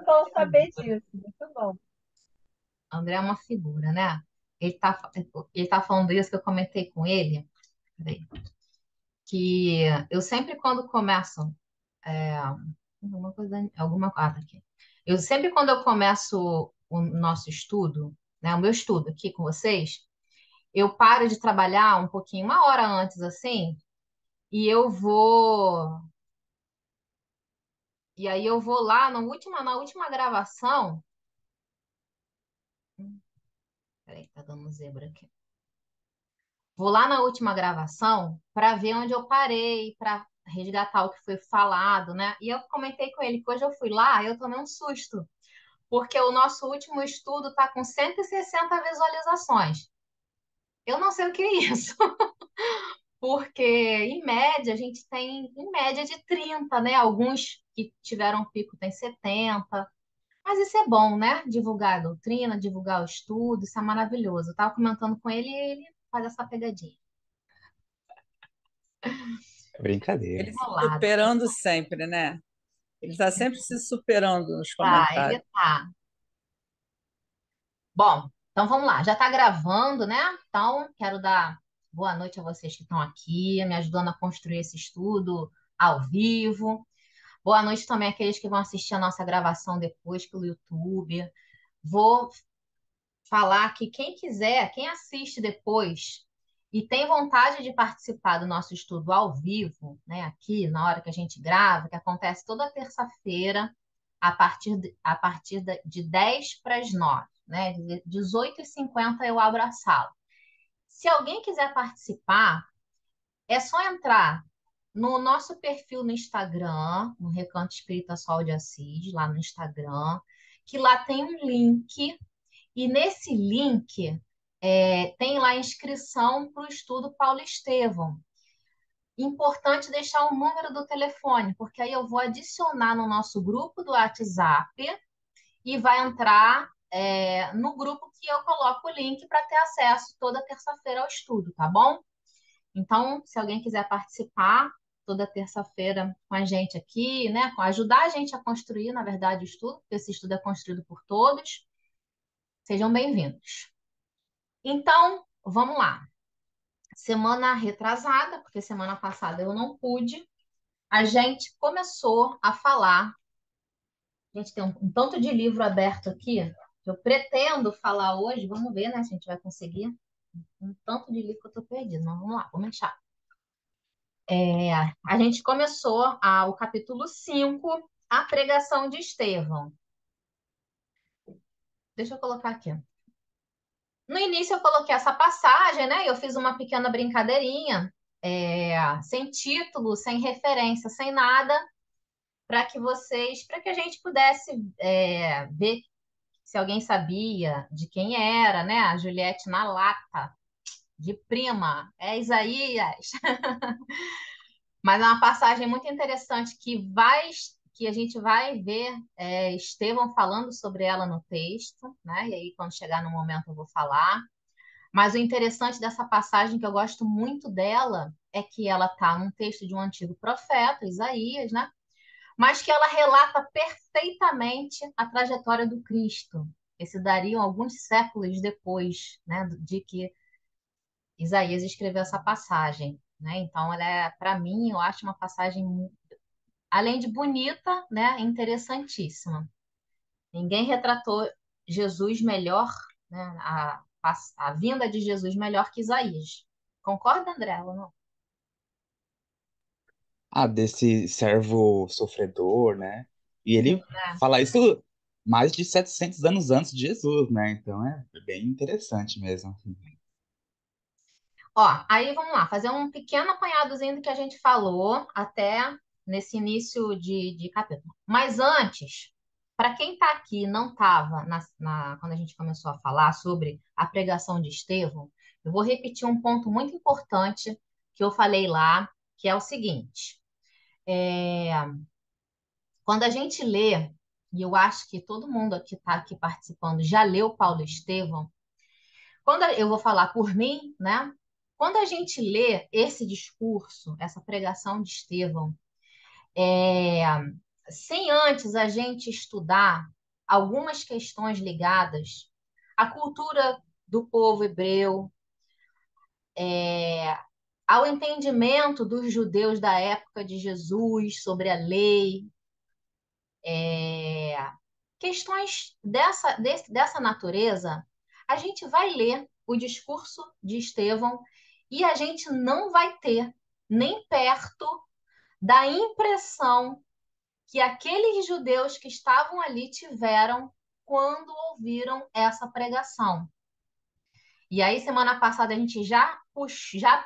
Bom saber disso, muito bom. André é uma figura, né? Ele tá falando isso que eu comentei com ele, peraí, que eu sempre quando começo tá aqui. Eu sempre quando eu começo o nosso estudo, né, o meu estudo aqui com vocês, eu paro de trabalhar um pouquinho, uma hora antes assim, e eu vou e aí eu vou lá na última gravação. Peraí, tá dando zebra aqui. Vou lá na última gravação para ver onde eu parei, para resgatar o que foi falado, né? E eu comentei com ele que hoje eu fui lá e eu tomei um susto, porque o nosso último estudo está com 160 visualizações. Eu não sei o que é isso, porque em média a gente tem em média de 30, né? Alguns que tiveram pico tem 70. Mas isso é bom, né? Divulgar a doutrina, divulgar o estudo, isso é maravilhoso. Eu estava comentando com ele e ele faz essa pegadinha. É brincadeira. Ele se Enrolado. superando sempre, né? Ele está sempre se superando nos Tá, ele comentários. tá. Bom, então vamos lá. Já está gravando, né? Então, quero dar boa noite a vocês que estão aqui, me ajudando a construir esse estudo ao vivo. Boa noite também àqueles que vão assistir a nossa gravação depois pelo YouTube. Vou falar que quem quiser, quem assiste depois e tem vontade de participar do nosso estudo ao vivo, né, aqui na hora que a gente grava, que acontece toda terça-feira, a partir de 10 para as 9, né, 18h50 eu abro a sala. Se alguém quiser participar, é só entrar no nosso perfil no Instagram, no Recanto Espírita Sol de Assis, lá no Instagram, que lá tem um link e nesse link tem lá a inscrição para o estudo Paulo Estevão. Importante deixar o número do telefone, porque aí eu vou adicionar no nosso grupo do WhatsApp e vai entrar no grupo que eu coloco o link para ter acesso toda terça-feira ao estudo, tá bom? Então, se alguém quiser participar toda terça-feira com a gente aqui, né, ajudar a gente a construir, na verdade, o estudo, porque esse estudo é construído por todos, sejam bem-vindos. Então, vamos lá. Semana retrasada, porque semana passada eu não pude, a gente começou a falar. A gente tem um tanto de livro aberto aqui, que eu pretendo falar hoje. Vamos ver, né, se a gente vai conseguir. Um tanto de livro que eu estou perdido, mas vamos lá, vamos achar. A gente começou o capítulo 5, a pregação de Estevão. Deixa eu colocar aqui. No início eu coloquei essa passagem, né? Eu fiz uma pequena brincadeirinha, sem título, sem referência, sem nada, para que a gente pudesse ver se alguém sabia de quem era, né? A Juliette na lata, de prima, é Isaías. Mas é uma passagem muito interessante que a gente vai ver Estevão falando sobre ela no texto, né? E aí, quando chegar no momento, eu vou falar. Mas o interessante dessa passagem, que eu gosto muito dela, é que ela está num texto de um antigo profeta, Isaías, né? Mas que ela relata perfeitamente a trajetória do Cristo. Esse dariam alguns séculos depois, né, de que Isaías escreveu essa passagem, né? Então, ela é, para mim, eu acho uma passagem, além de bonita, né, interessantíssima. Ninguém retratou Jesus melhor, né, a vinda de Jesus melhor que Isaías. Concorda, André? Ou não? Ah, desse servo sofredor, né? E Sim, ele né? fala isso mais de 700 anos antes de Jesus, né? Então é bem interessante mesmo. Ó, aí vamos lá, fazer um pequeno apanhadozinho do que a gente falou até nesse início de capítulo. Mas antes, para quem está aqui e não estava quando a gente começou a falar sobre a pregação de Estevão, eu vou repetir um ponto muito importante que eu falei lá, que é o seguinte: é, quando a gente lê, e eu acho que todo mundo que está aqui participando já leu Paulo Estevão, quando eu vou falar por mim, né? Quando a gente lê esse discurso, essa pregação de Estevão, sem antes a gente estudar algumas questões ligadas à cultura do povo hebreu, ao entendimento dos judeus da época de Jesus sobre a lei, questões dessa natureza, a gente vai ler o discurso de Estevão e a gente não vai ter nem perto da impressão que aqueles judeus que estavam ali tiveram quando ouviram essa pregação. E aí, semana passada, a gente já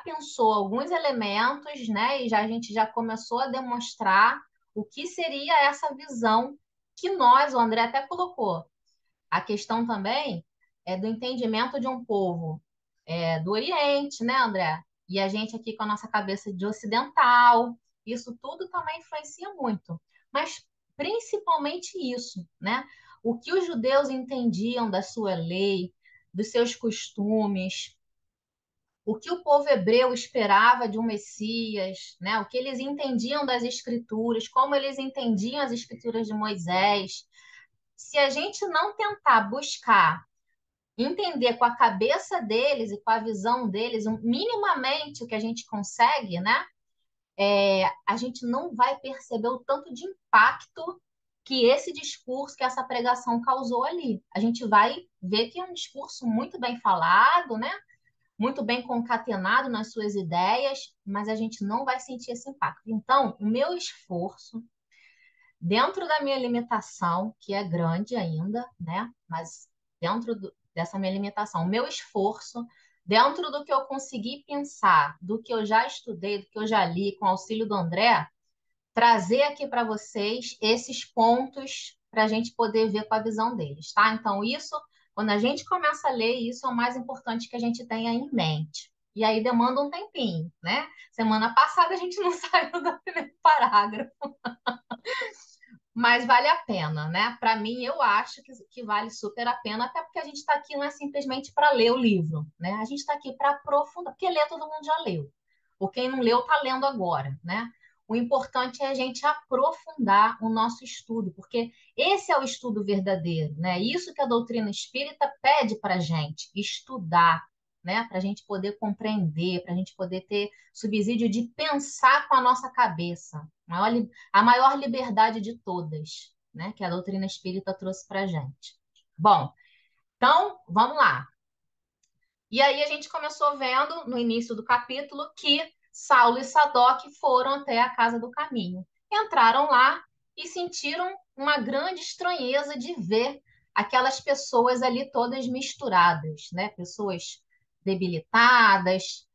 pensou alguns elementos, né? A gente já começou a demonstrar o que seria essa visão que nós, o André até colocou. A questão também é do entendimento de um povo do Oriente, né, André? E a gente aqui com a nossa cabeça de ocidental, isso tudo também influencia muito. Mas principalmente isso, né? O que os judeus entendiam da sua lei, dos seus costumes, o que o povo hebreu esperava de um Messias, né? O que eles entendiam das Escrituras, como eles entendiam as Escrituras de Moisés. Se a gente não tentar buscar entender com a cabeça deles e com a visão deles, minimamente o que a gente consegue, né? A gente não vai perceber o tanto de impacto que esse discurso, que essa pregação causou ali. A gente vai ver que é um discurso muito bem falado, né? Muito bem concatenado nas suas ideias, mas a gente não vai sentir esse impacto. Então, o meu esforço, dentro da minha limitação, que é grande ainda, né? Mas dessa minha limitação, o meu esforço, dentro do que eu consegui pensar, do que eu já estudei, do que eu já li, com o auxílio do André, trazer aqui para vocês esses pontos para a gente poder ver com a visão deles, tá? Então, isso, quando a gente começa a ler, isso é o mais importante que a gente tenha em mente. E aí demanda um tempinho, né? Semana passada a gente não saiu do primeiro parágrafo, mas vale a pena, né? Para mim, eu acho que vale super a pena, até porque a gente está aqui não é simplesmente para ler o livro, né? A gente está aqui para aprofundar, porque ler todo mundo já leu. Ou quem não leu está lendo agora, né? O importante é a gente aprofundar o nosso estudo, porque esse é o estudo verdadeiro, né? Isso que a doutrina espírita pede para a gente, estudar, né? Para a gente poder compreender, para a gente poder ter subsídio de pensar com a nossa cabeça. A maior liberdade de todas, né? Que a doutrina espírita trouxe para a gente. Bom, então, vamos lá. E aí a gente começou vendo no início do capítulo que Saulo e Sadoc foram até a casa do caminho. Entraram lá e sentiram uma grande estranheza de ver aquelas pessoas ali todas misturadas, né? Pessoas debilitadas,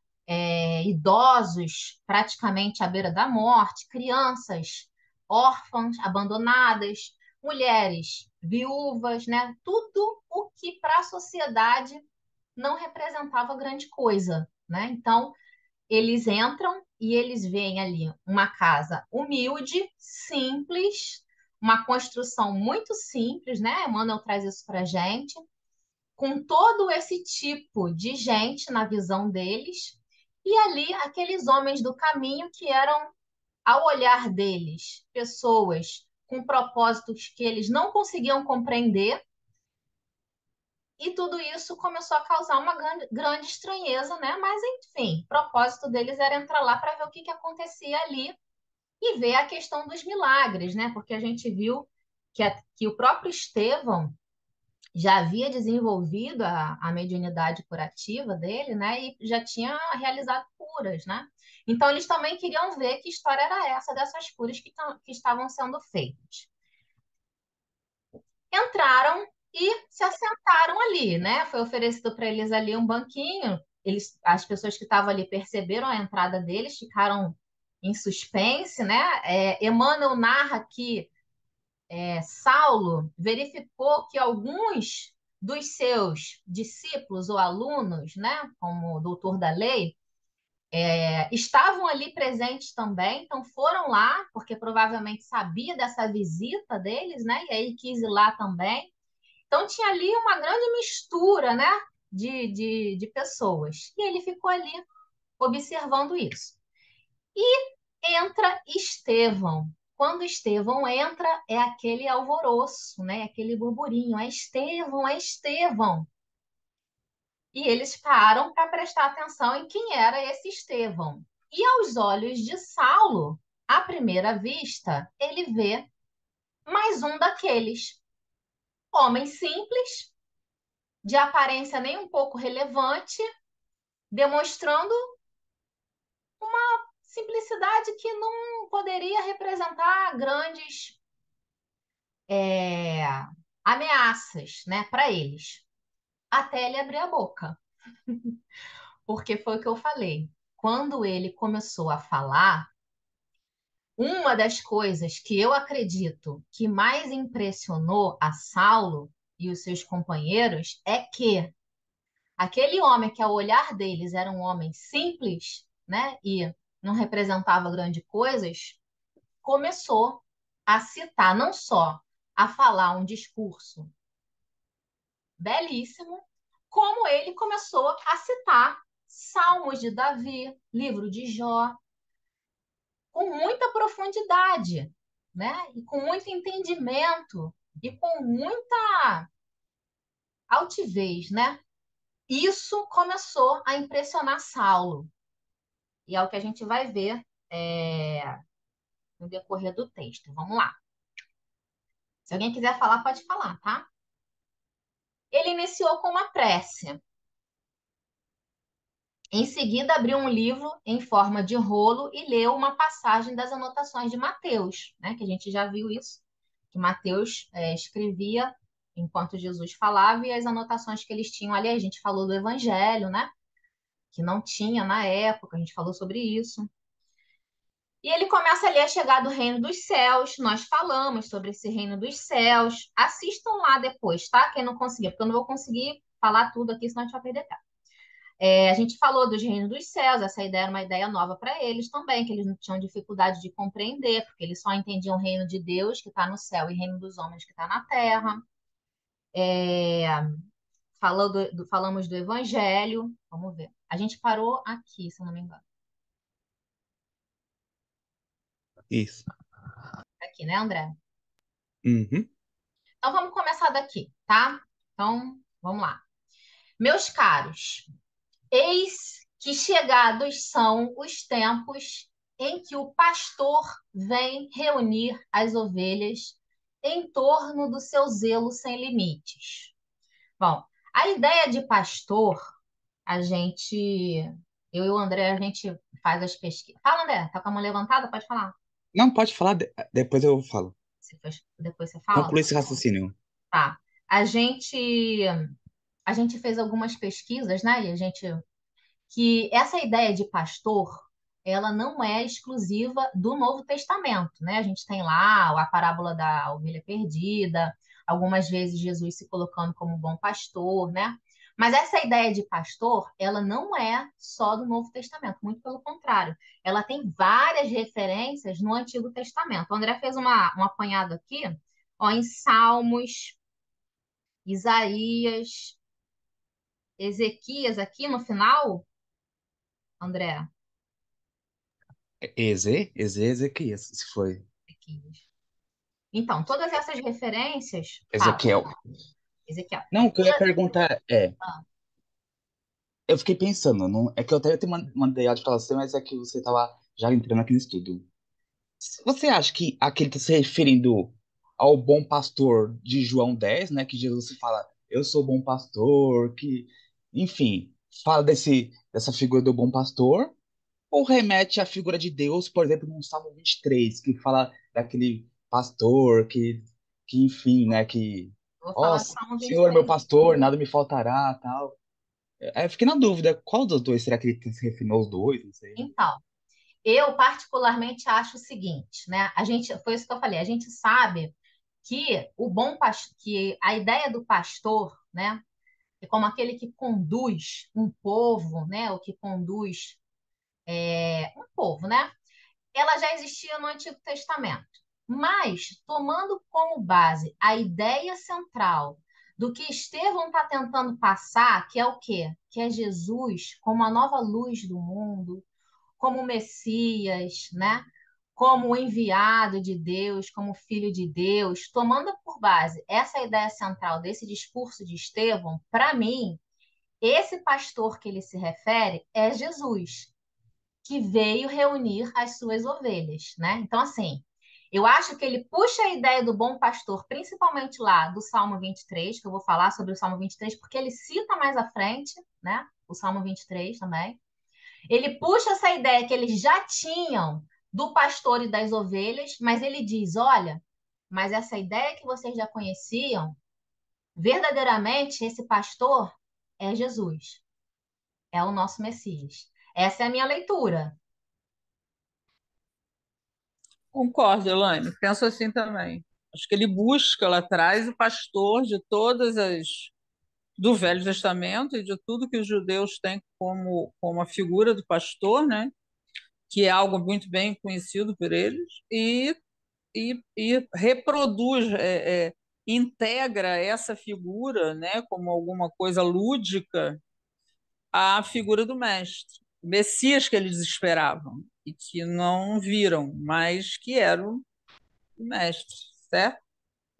idosos praticamente à beira da morte, crianças órfãs, abandonadas, mulheres viúvas, né? Tudo o que para a sociedade não representava grande coisa, né? Então, eles entram e eles veem ali uma casa humilde, simples, uma construção muito simples, né? Emmanuel traz isso para gente, com todo esse tipo de gente na visão deles, e ali aqueles homens do caminho que eram, ao olhar deles, pessoas com propósitos que eles não conseguiam compreender, e tudo isso começou a causar uma grande estranheza, né? Mas, enfim, o propósito deles era entrar lá para ver o que acontecia ali e ver a questão dos milagres, né? Porque a gente viu que o próprio Estevão já havia desenvolvido a mediunidade curativa dele, né? E já tinha realizado curas, né? Então, eles também queriam ver que história era essa dessas curas que estavam sendo feitas. Entraram e se assentaram ali, né? Foi oferecido para eles ali um banquinho. As pessoas que estavam ali perceberam a entrada deles, ficaram em suspense, né? Emmanuel narra que Saulo verificou que alguns dos seus discípulos ou alunos, né, como o doutor da lei, estavam ali presentes também, então foram lá, porque provavelmente sabia dessa visita deles, né? E aí quis ir lá também. Então tinha ali uma grande mistura, né, de pessoas. E ele ficou ali observando isso. E entra Estevão. quando Estevão entra, é aquele alvoroço, né? Aquele burburinho, é Estevão, é Estevão. E eles param para prestar atenção em quem era esse Estevão. E aos olhos de Saulo, à primeira vista, ele vê mais um daqueles. Homem simples, de aparência nem um pouco relevante, demonstrando simplicidade que não poderia representar grandes é, ameaças, né, para eles. Até ele abrir a boca. Porque foi o que eu falei. Quando ele começou a falar, uma das coisas que eu acredito que mais impressionou a Saulo e os seus companheiros é que aquele homem que ao olhar deles era um homem simples, né, e não representava grandes coisas, começou a citar, não só a falar um discurso belíssimo, como ele começou a citar Salmos de Davi, livro de Jó, com muita profundidade, né? E com muito entendimento e com muita altivez, né? Isso começou a impressionar Saulo. E é o que a gente vai ver no decorrer do texto. Vamos lá. Se alguém quiser falar, pode falar, tá? Ele iniciou com uma prece. Em seguida, abriu um livro em forma de rolo e leu uma passagem das anotações de Mateus, né? Que a gente já viu isso, que Mateus escrevia enquanto Jesus falava e as anotações que eles tinham ali. A gente falou do Evangelho, né? Que não tinha na época, a gente falou sobre isso. E ele começa ali a chegar do reino dos céus. Nós falamos sobre esse reino dos céus. Assistam lá depois, tá? Quem não conseguir, porque eu não vou conseguir falar tudo aqui, senão a gente vai perder tempo. A gente falou dos reinos dos céus, essa ideia era uma ideia nova para eles também, que eles não tinham dificuldade de compreender, porque eles só entendiam o reino de Deus, que está no céu, e o reino dos homens, que está na terra. É, falamos do evangelho, vamos ver. A gente parou aqui, se eu não me engano. Isso. Aqui, né, André? Uhum. Então vamos começar daqui, tá? Então, vamos lá. Meus caros, eis que chegados são os tempos em que o pastor vem reunir as ovelhas em torno do seu zelo sem limites. Bom, a ideia de pastor, a gente, eu e o André, a gente faz as pesquisas. Fala, André, tá com a mão levantada? Pode falar. Não, pode falar, depois eu falo. Depois você fala? Conclui esse raciocínio. Tá. A gente, a gente fez algumas pesquisas, né? E a gente que essa ideia de pastor, ela não é exclusiva do Novo Testamento, né? A gente tem lá a parábola da ovelha perdida, algumas vezes Jesus se colocando como bom pastor, né? Mas essa ideia de pastor, ela não é só do Novo Testamento, muito pelo contrário. Ela tem várias referências no Antigo Testamento. O André fez um apanhado aqui, ó, em Salmos, Isaías, Ezequias, aqui no final, André. Ezequias, se foi. Ezequias. Então, todas essas referências. Fala, Ezequiel. Ezequiel. Não, o que eu ia Toda- perguntar ah, eu fiquei pensando, não, é que eu até te mandei áudio pra você, mas é que você tava já entrando aqui no estudo. Você acha que aquele está se referindo ao bom pastor de João 10, né? Que Jesus se fala, eu sou o bom pastor, que, enfim, fala dessa figura do bom pastor, ou remete à figura de Deus, por exemplo, no Salmo 23, que fala daquele pastor que enfim, né? Que, eu vou ó, falar do Salmo Senhor, meu 23. pastor, nada me faltará, tal. Aí eu fiquei na dúvida, qual dos dois será que ele se referiu aos dois? Não sei. Então, eu particularmente acho o seguinte, né? A gente, foi isso que eu falei, a gente sabe que o bom pastor, que a ideia do pastor, né, é como aquele que conduz um povo, né, o que conduz um povo, né? Ela já existia no Antigo Testamento. Mas, tomando como base a ideia central do que Estevão está tentando passar, que é o quê? Que é Jesus como a nova luz do mundo, como o Messias, né? como o enviado de Deus, como filho de Deus, tomando por base essa ideia central desse discurso de Estevão, para mim, esse pastor que ele se refere é Jesus, que veio reunir as suas ovelhas, né? Então, assim, eu acho que ele puxa a ideia do bom pastor, principalmente lá do Salmo 23, que eu vou falar sobre o Salmo 23, porque ele cita mais à frente, né? O Salmo 23 também. Ele puxa essa ideia que eles já tinham do pastor e das ovelhas, mas ele diz: olha, mas essa ideia que vocês já conheciam, verdadeiramente esse pastor é Jesus, é o nosso Messias. Essa é a minha leitura. Concordo, Elaine. Penso assim também. Acho que ele busca lá atrás o pastor de todas as do Velho Testamento e de tudo que os judeus têm como a figura do pastor, né? Que é algo muito bem conhecido por eles, e reproduz, integra essa figura, né, como alguma coisa lúdica à figura do mestre, o Messias que eles esperavam e que não viram, mas que era o mestre, certo?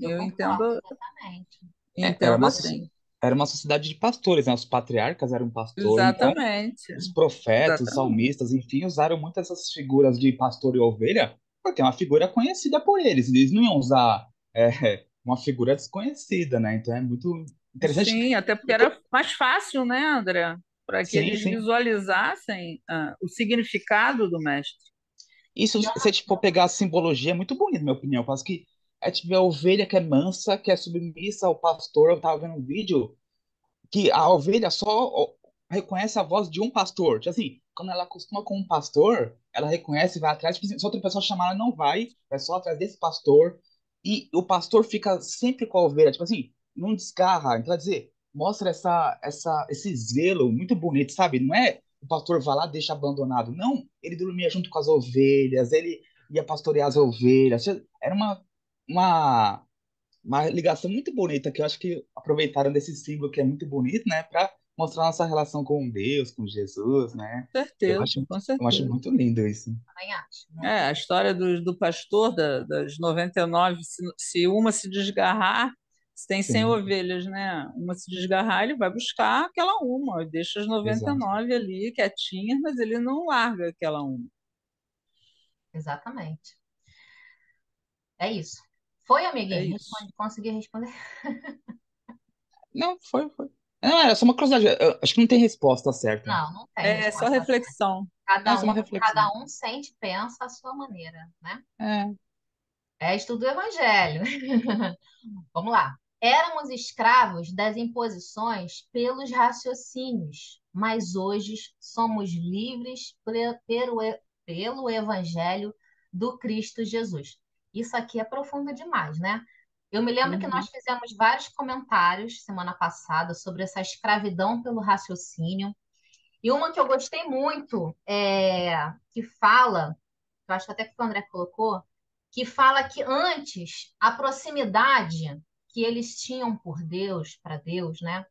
Eu Eu concordo, entendo, exatamente. Era entendo uma, assim. era uma sociedade de pastores, né? Os patriarcas eram pastores, então Exatamente, os profetas, os exatamente. salmistas, enfim, usaram muitas dessas figuras de pastor e ovelha, porque é uma figura conhecida por eles. Eles não iam usar uma figura desconhecida, né? Então é muito interessante. Sim, até porque E era mais fácil, né, André? Para que sim, eles sim. visualizassem o significado do mestre. Isso, E se a gente for pegar a simbologia, é muito bonito, na minha opinião. Parece que a gente vê a ovelha que é mansa, que é submissa ao pastor. Eu tava vendo um vídeo que a ovelha só reconhece a voz de um pastor. Tipo assim, quando ela acostuma com um pastor, ela reconhece e vai atrás. Tipo assim, se outra pessoa chamar, ela não vai só atrás desse pastor. E o pastor fica sempre com a ovelha, tipo assim, não desgarra. Então, quer dizer, mostra esse zelo muito bonito, sabe? Não é o pastor vai lá e deixa abandonado. Não, ele dormia junto com as ovelhas, ele ia pastorear as ovelhas. Era uma uma ligação muito bonita que eu acho que aproveitaram desse símbolo que é muito bonito, né, para mostrar nossa relação com Deus, com Jesus, né? Certeza, com Eu acho certeza. muito lindo isso. também acho. Muito A história do pastor, das 99, se uma se desgarrar, se tem 100 Sim, ovelhas, né? Uma se desgarrar, ele vai buscar aquela uma, deixa as noventa e exato. nove ali quietinhas, mas ele não larga aquela uma. exatamente. É isso. Foi, É amiguinho? isso. Responde, consegui responder? Não, foi. Não, era só uma curiosidade. Eu acho que não tem resposta certa. Não, não tem É só resposta. reflexão. É só uma reflexão. Cada um sente e pensa à sua maneira, né? É, É estudo do evangelho. Vamos lá. Éramos escravos das imposições pelos raciocínios, mas hoje somos livres pelo evangelho do Cristo Jesus. Isso aqui é profundo demais, né? Eu me lembro que nós Uhum. fizemos vários comentários semana passada sobre essa escravidão pelo raciocínio. E uma que eu gostei muito que fala, eu acho que até que o André colocou, que fala que antes a proximidade que eles tinham por Deus, para Deus, né?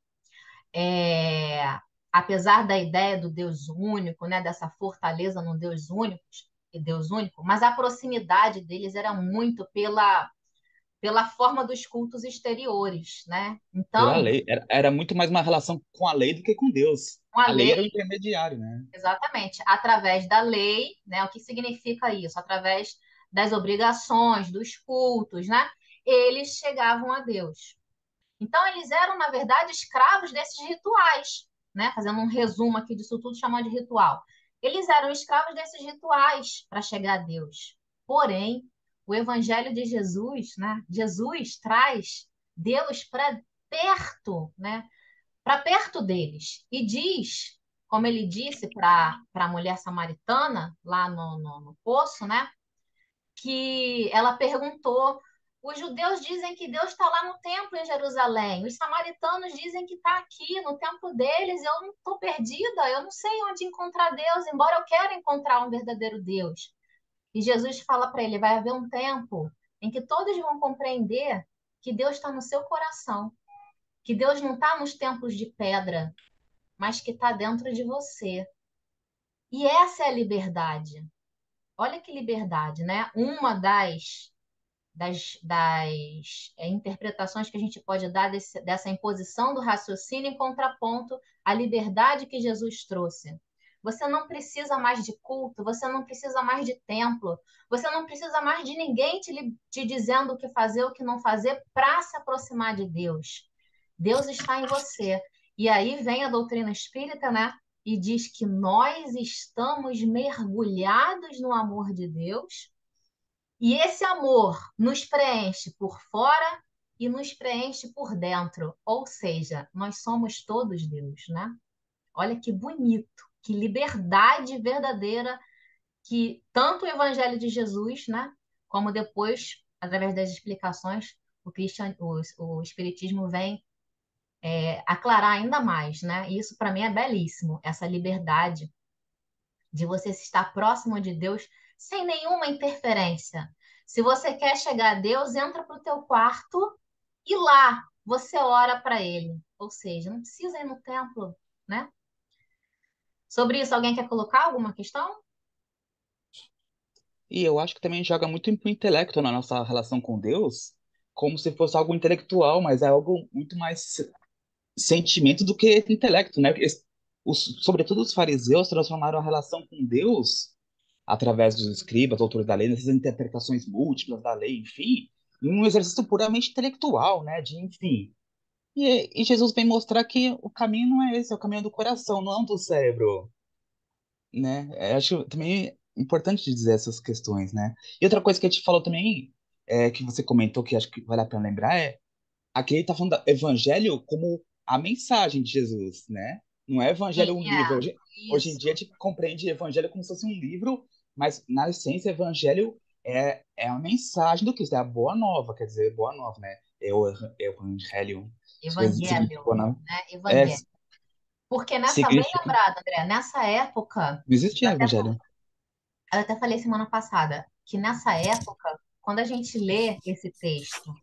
É, apesar da ideia do Deus único, né? Dessa fortaleza no Deus único, mas a proximidade deles era muito pela forma dos cultos exteriores, né? pela Então, lei. Era muito mais uma relação com a lei do que com Deus. com a A lei lei. era o intermediário, né? Exatamente, através da lei, né? O que significa isso? Através das obrigações, dos cultos, né? Eles chegavam a Deus. Então, eles eram, na verdade, escravos desses rituais, né? Fazendo um resumo aqui disso tudo, chamando de ritual. Eles eram escravos desses rituais para chegar a Deus. Porém, o Evangelho de Jesus, né? Jesus traz Deus para perto, né? Para perto deles. E diz, como ele disse para a mulher samaritana, lá no poço, né? Que ela perguntou: os judeus dizem que Deus está lá no templo em Jerusalém, os samaritanos dizem que está aqui no templo deles, eu não estou perdida, eu não sei onde encontrar Deus, embora eu queira encontrar um verdadeiro Deus. E Jesus fala para ele: vai haver um tempo em que todos vão compreender que Deus está no seu coração, que Deus não está nos templos de pedra, mas que está dentro de você. E essa é a liberdade. Olha que liberdade, né? Uma das interpretações que a gente pode dar dessa imposição do raciocínio em contraponto à liberdade que Jesus trouxe. Você não precisa mais de culto, você não precisa mais de templo, você não precisa mais de ninguém te dizendo o que fazer, o que não fazer para se aproximar de Deus. Deus está em você. E aí vem a doutrina espírita, né? E diz que nós estamos mergulhados no amor de Deus e esse amor nos preenche por fora e nos preenche por dentro. Ou seja, nós somos todos Deus, né? Olha que bonito, que liberdade verdadeira que tanto o Evangelho de Jesus, né, como depois, através das explicações, o Espiritismo vem aclarar ainda mais, né? E isso para mim é belíssimo, essa liberdade de você estar próximo de Deus sem nenhuma interferência. Se você quer chegar a Deus, entra para o teu quarto e lá você ora para Ele. Ou seja, não precisa ir no templo, né? Sobre isso, alguém quer colocar alguma questão? E eu acho que também joga muito pro intelecto na nossa relação com Deus, como se fosse algo intelectual, mas é algo muito mais sentimento do que intelecto, né? Sobretudo os fariseus transformaram a relação com Deus, através dos escribas, autores da lei, nessas interpretações múltiplas da lei, enfim, em um exercício puramente intelectual, né? De, enfim. E Jesus vem mostrar que o caminho não é esse, é o caminho do coração, não do cérebro, né? Acho também importante dizer essas questões, né? E outra coisa que a gente falou também, que você comentou, que acho que vale a pena lembrar, aqui ele tá falando do evangelho como a mensagem de Jesus, né? Não é Sim, evangelho um livro. Hoje em isso. dia a gente compreende evangelho como se fosse um livro, mas na essência evangelho é a mensagem do Cristo, é a boa nova, quer dizer, boa nova, né? Evangelho, as coisas Evangelho, significam, né? né? É, Evangelho. Porque bem significa, lembrado, André, nessa época, não existia evangelho. eu até falei semana passada, que nessa época, quando a gente lê esse texto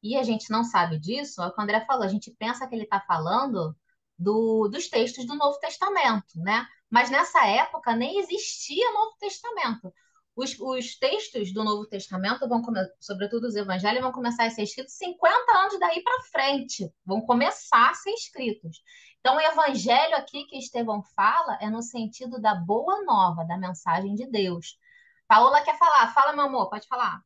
e a gente não sabe disso, é o que o André falou, a gente pensa que ele está falando dos textos do Novo Testamento, né? Mas nessa época nem existia Novo Testamento. Os textos do Novo Testamento sobretudo os evangelhos, vão começar a ser escritos 50 anos daí para frente, vão começar a ser escritos. Então, o evangelho aqui que Estevão fala é no sentido da boa nova, da mensagem de Deus. Paola quer falar, fala, meu amor, pode falar.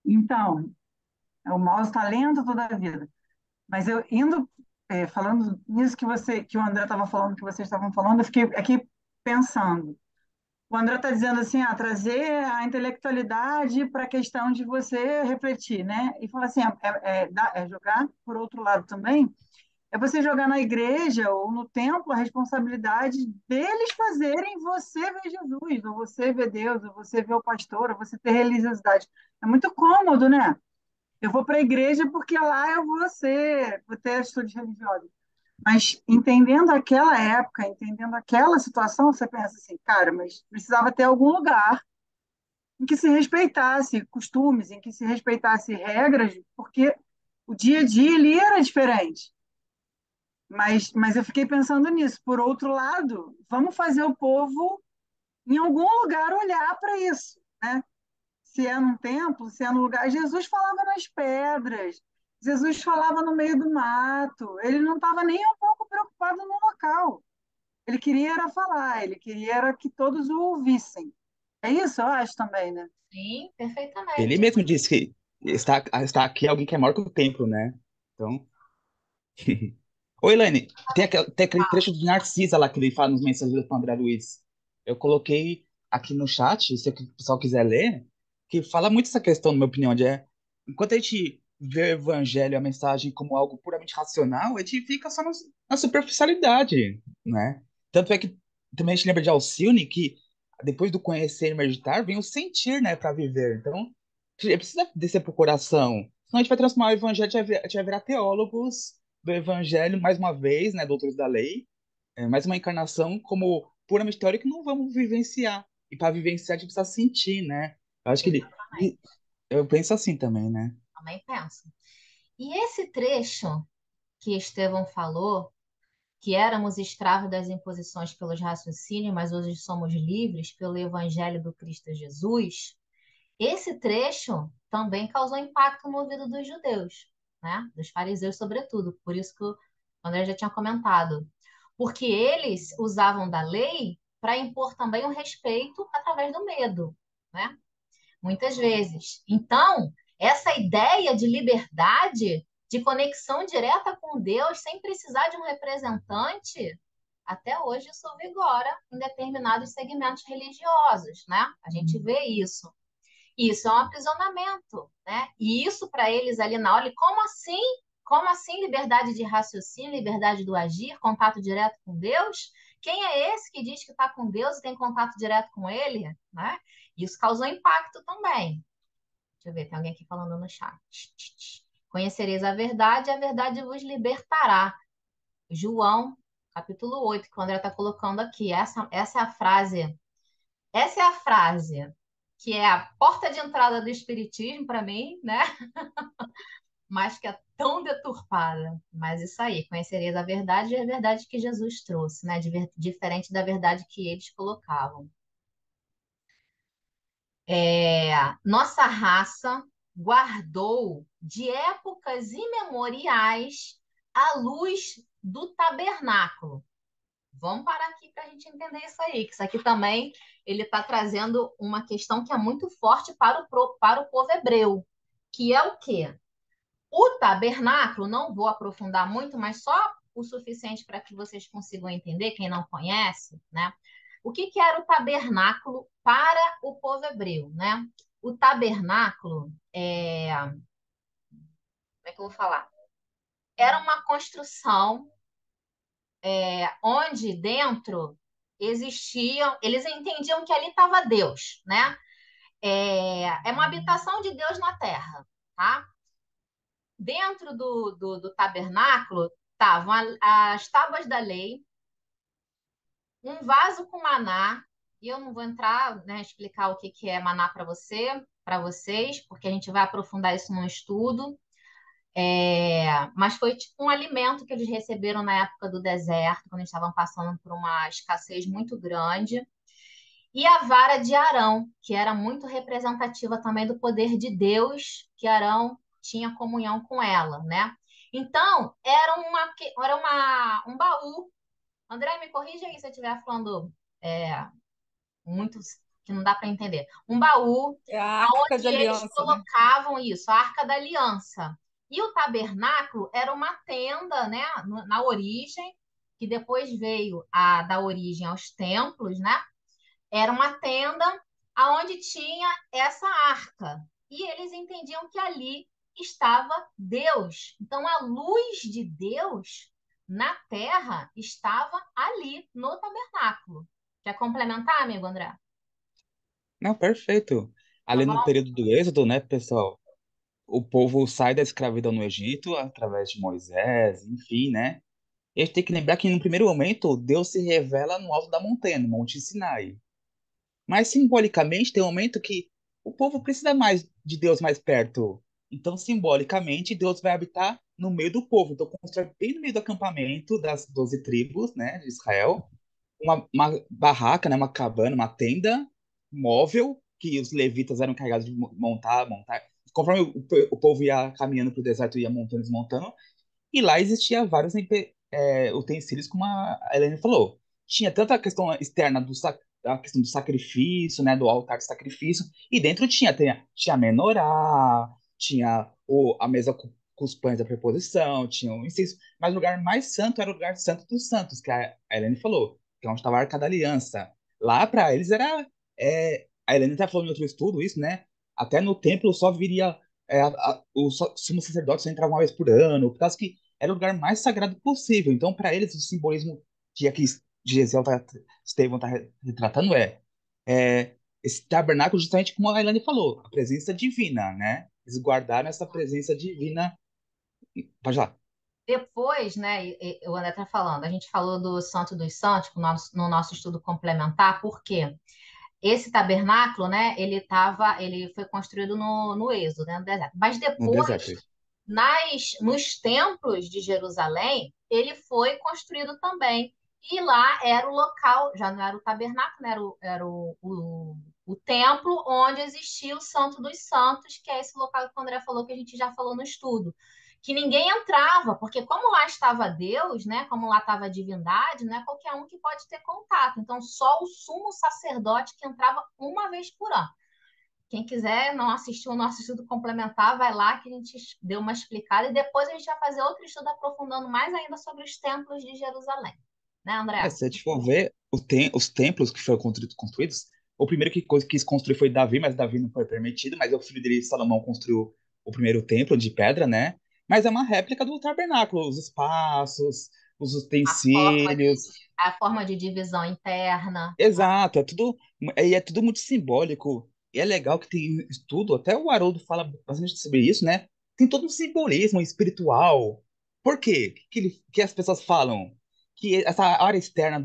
Então, é o mau talento toda a vida. Mas eu indo, falando nisso que o André estava falando, que vocês estavam falando, eu fiquei aqui pensando. O André está dizendo assim, trazer a intelectualidade para a questão de você refletir, né? E fala assim, jogar, por outro lado também, é você jogar na igreja ou no templo a responsabilidade deles fazerem você ver Jesus, ou você ver Deus, ou você ver o pastor, ou você ter religiosidade. É muito cômodo, né? Eu vou para a igreja porque lá eu vou ter atitudes religiosas. Mas entendendo aquela época, entendendo aquela situação, você pensa assim, cara, mas precisava ter algum lugar em que se respeitasse costumes, em que se respeitasse regras, porque o dia a dia ali era diferente. Mas eu fiquei pensando nisso. Por outro lado, vamos fazer o povo, em algum lugar, olhar para isso, né? Se é num templo, se é num lugar. Jesus falava nas pedras, Jesus falava no meio do mato, ele não estava nem um pouco preocupado no local. Ele queria era falar, ele queria era que todos o ouvissem. É isso, eu acho também, né? Sim, Ele perfeitamente. mesmo disse que está aqui alguém que é maior que o templo, né? Então. Oi, Elaine, tem aquele trecho de Narcisa lá que ele fala nos Mensageiros do André Luiz. Eu coloquei aqui no chat, se o pessoal quiser ler, que fala muito essa questão, na minha opinião, enquanto a gente vê o evangelho, a mensagem como algo puramente racional, a gente fica só na superficialidade, né? Tanto é que também a gente lembra de Alcione que depois do conhecer e meditar, vem o sentir, né, para viver. Então, a gente precisa descer pro coração. Senão a gente vai transformar o evangelho, a gente vai virar teólogos do Evangelho, mais uma vez, né, doutores da lei, mais uma encarnação como puramente teórica que não vamos vivenciar. E para vivenciar, a gente precisa sentir, né? Eu acho que Exatamente. eu penso assim também, né? Também penso. E esse trecho que Estevão falou que éramos escravos das imposições pelos raciocínios, mas hoje somos livres pelo Evangelho do Cristo Jesus, esse trecho também causou impacto no ouvido dos judeus, né? Dos fariseus, sobretudo. Por isso que o André já tinha comentado. Porque eles usavam da lei para impor também o respeito através do medo, né? Muitas vezes. Então, essa ideia de liberdade, de conexão direta com Deus, sem precisar de um representante, até hoje isso vigora em determinados segmentos religiosos, né? A gente vê isso. Isso é um aprisionamento, né? E isso para eles ali na hora, e como assim? Como assim liberdade de raciocínio, liberdade do agir, contato direto com Deus? Quem é esse que diz que está com Deus e tem contato direto com Ele, né? Isso causou impacto também. Deixa eu ver, tem alguém aqui falando no chat. Conhecereis a verdade vos libertará. João, capítulo 8, que o André está colocando aqui. Essa é a frase. Essa é a frase que é a porta de entrada do espiritismo para mim, né? Mas que é tão deturpada. Mas isso aí, conhecereis a verdade e a verdade que Jesus trouxe, né? Diferente da verdade que eles colocavam. Nossa raça guardou de épocas imemoriais a luz do tabernáculo. Vamos parar aqui para a gente entender isso aí, que isso aqui também ele está trazendo uma questão que é muito forte para o povo hebreu, que é o quê? O tabernáculo, não vou aprofundar muito, mas só o suficiente para que vocês consigam entender, quem não conhece, né? O que era o tabernáculo para o povo hebreu, né? O tabernáculo, como é que eu vou falar? Era uma construção onde dentro existiam, eles entendiam que ali estava Deus, né? É uma habitação de Deus na terra, tá? Dentro do tabernáculo estavam as tábuas da lei, um vaso com maná, e eu não vou entrar, né, explicar o que é maná para vocês, porque a gente vai aprofundar isso no estudo. Mas foi tipo um alimento que eles receberam na época do deserto, quando eles estavam passando por uma escassez muito grande. E a vara de Arão, que era muito representativa também do poder de Deus, que Arão tinha comunhão com ela, né? Então, um baú. André, me corrija aí se eu estiver falando muito que não dá para entender. Um baú É a Arca de onde eles Aliança, né? colocavam isso, a Arca da Aliança. E o tabernáculo era uma tenda, né, na origem, que depois veio a dar origem aos templos, né? Era uma tenda aonde tinha essa arca. E eles entendiam que ali estava Deus. Então a luz de Deus na terra estava ali no tabernáculo. Quer complementar, amigo André? Não, perfeito. Tá Ali no bom? período do Êxodo, né, pessoal? O povo sai da escravidão no Egito através de Moisés, enfim, né? E a gente tem que lembrar que no primeiro momento Deus se revela no alto da montanha, no Monte Sinai. Mas simbolicamente tem um momento que o povo precisa mais de Deus mais perto. Então, simbolicamente, Deus vai habitar no meio do povo. Então, constrói bem no meio do acampamento das 12 tribos, né, de Israel, uma barraca, né, uma cabana, uma tenda móvel que os levitas eram encarregados de montar. Conforme o povo ia caminhando para o deserto, ia montando, desmontando. E lá existia vários utensílios, como a Helene falou. Tinha tanto a questão externa a questão do sacrifício, né, do altar de sacrifício, e dentro tinha a menorá, tinha a mesa com os pães da preposição, tinha o incenso, mas o lugar mais santo era o lugar santo dos santos, que a Helene falou, que é onde estava a Arca da Aliança. Lá para eles era. A Helene até falou em outro estudo isso, né? Até no templo só viria. O sumo sacerdote só entrava uma vez por ano, por causa que era o lugar mais sagrado possível. Então, para eles, o simbolismo que aqui Estevão está retratando esse tabernáculo, justamente como a Elaine falou, a presença divina, né? Eles guardaram essa presença divina. Pode lá. Depois, né, o André está falando, a gente falou do Santo dos Santos no nosso estudo complementar, por quê? Esse tabernáculo, né, ele foi construído no Êxodo, né, no deserto. Mas No depois, deserto. nos templos de Jerusalém, ele foi construído também. E lá era o local, já não era o tabernáculo, né? Era o templo onde existia o Santo dos Santos, que é esse local que o André falou, que a gente já falou no estudo. Que ninguém entrava, porque como lá estava Deus, né? Como lá estava a divindade, não é qualquer um que pode ter contato. Então, só o sumo sacerdote que entrava uma vez por ano. Quem quiser não assistir o nosso estudo complementar, vai lá que a gente deu uma explicada e depois a gente vai fazer outro estudo aprofundando mais ainda sobre os templos de Jerusalém. Né, André? Se a gente for ver os templos que foram construídos, o primeiro que quis construir foi Davi, mas Davi não foi permitido, mas o filho dele, Salomão, construiu o primeiro templo de pedra, né? Mas é uma réplica do tabernáculo, os espaços, os A forma de, utensílios. a forma de divisão interna. Exato, é tudo muito simbólico. E é legal que tem estudo, até o Haroldo fala bastante sobre isso, né? Tem todo um simbolismo espiritual. Por quê? Que as pessoas falam que essa área externa